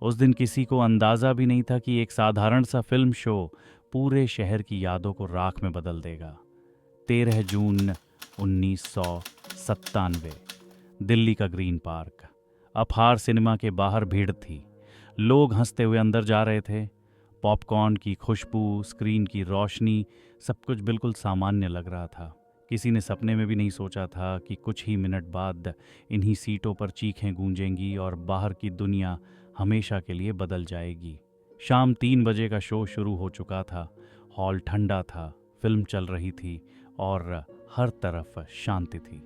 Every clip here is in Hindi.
उस दिन किसी को अंदाज़ा भी नहीं था कि एक साधारण सा फिल्म शो पूरे शहर की यादों को राख में बदल देगा। 13 जून 1997, दिल्ली का ग्रीन पार्क। अपार सिनेमा के बाहर भीड़ थी। लोग हंसते हुए अंदर जा रहे थे। पॉपकॉर्न की खुशबू, स्क्रीन की रोशनी, सब कुछ बिल्कुल सामान्य लग रहा था। किसी ने सपने में भी नहीं सोचा था कि कुछ ही मिनट बाद इन्हीं सीटों पर चीखें गूंजेंगी और बाहर की दुनिया हमेशा के लिए बदल जाएगी। शाम 3 बजे का शो शुरू हो चुका था। हॉल ठंडा था, फिल्म चल रही थी और हर तरफ शांति थी।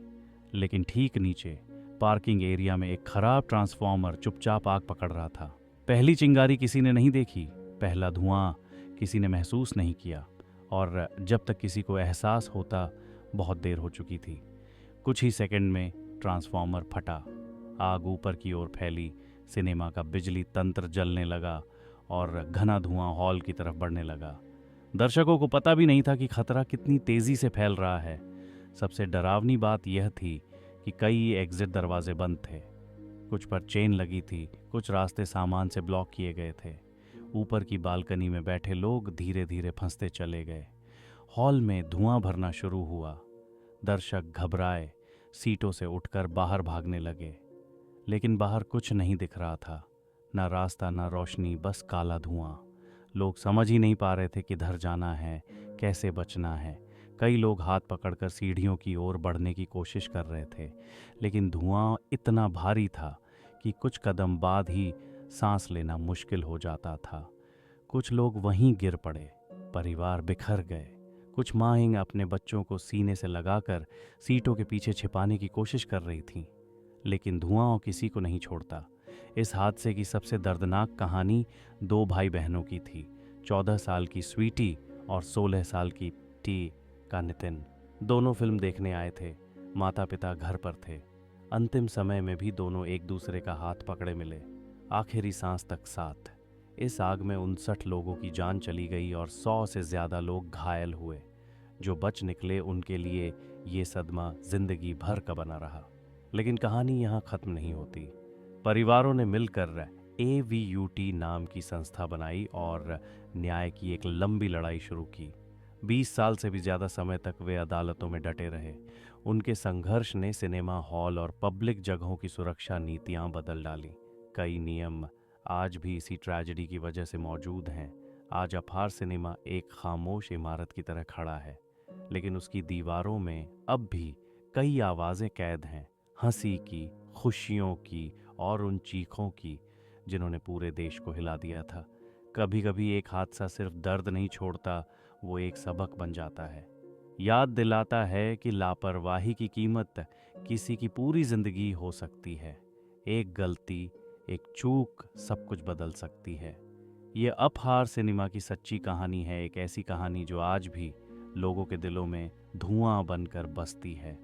लेकिन ठीक नीचे पार्किंग एरिया में एक खराब ट्रांसफॉर्मर चुपचाप आग पकड़ रहा था। पहली चिंगारी किसी ने नहीं देखी, पहला धुआं किसी ने महसूस नहीं किया, और जब तक किसी को एहसास होता बहुत देर हो चुकी थी। कुछ ही सेकंड में ट्रांसफॉर्मर फटा, आग ऊपर की ओर फैली, सिनेमा का बिजली तंत्र जलने लगा और घना धुआं हॉल की तरफ बढ़ने लगा। दर्शकों को पता भी नहीं था कि खतरा कितनी तेजी से फैल रहा है। सबसे डरावनी बात यह थी कि कई एग्जिट दरवाजे बंद थे, कुछ पर चेन लगी थी, कुछ रास्ते सामान से ब्लॉक किए गए थे। ऊपर की बालकनी में बैठे लोग धीरे धीरे फंसते चले गए। हॉल में धुआं भरना शुरू हुआ। दर्शक घबराए, सीटों से उठकर बाहर भागने लगे। लेकिन बाहर कुछ नहीं दिख रहा था, ना रास्ता, ना रोशनी, बस काला धुआं। लोग समझ ही नहीं पा रहे थे किधर जाना है, कैसे बचना है। कई लोग हाथ पकड़कर सीढ़ियों की ओर बढ़ने की कोशिश कर रहे थे, लेकिन धुआं इतना भारी था कि कुछ कदम बाद ही सांस लेना मुश्किल हो जाता था। कुछ लोग वहीं गिर पड़े, परिवार बिखर गए। कुछ माएँ अपने बच्चों को सीने से लगाकर सीटों के पीछे छिपाने की कोशिश कर रही थीं, लेकिन धुआं किसी को नहीं छोड़ता। इस हादसे की सबसे दर्दनाक कहानी 2 भाई बहनों की थी, 14 साल की स्वीटी और 16 साल की टी का नितिन। दोनों फिल्म देखने आए थे। माता पिता घर पर थे। अंतिम समय में भी दोनों एक दूसरे का हाथ पकड़े मिले, आखिरी सांस तक साथ। इस आग में 59 लोगों की जान चली गई और 100 से ज़्यादा लोग घायल हुए। जो बच निकले उनके लिए ये सदमा जिंदगी भर का बना रहा। लेकिन कहानी यहाँ ख़त्म नहीं होती। परिवारों ने मिलकर AVUT नाम की संस्था बनाई और न्याय की एक लंबी लड़ाई शुरू की। 20 साल से भी ज़्यादा समय तक वे अदालतों में डटे रहे। उनके संघर्ष ने सिनेमा हॉल और पब्लिक जगहों की सुरक्षा नीतियाँ बदल डाली। कई नियम आज भी इसी ट्रेजेडी की वजह से मौजूद हैं। आज अपार सिनेमा एक खामोश इमारत की तरह खड़ा है, लेकिन उसकी दीवारों में अब भी कई आवाज़ें कैद हैं, हंसी की, खुशियों की और उन चीखों की जिन्होंने पूरे देश को हिला दिया था। कभी कभी एक हादसा सिर्फ दर्द नहीं छोड़ता, वो एक सबक बन जाता है। याद दिलाता है कि लापरवाही की कीमत किसी की पूरी जिंदगी हो सकती है। एक गलती, एक चूक सब कुछ बदल सकती है। ये अपार सिनेमा की सच्ची कहानी है, एक ऐसी कहानी जो आज भी लोगों के दिलों में धुआं बनकर बसती है।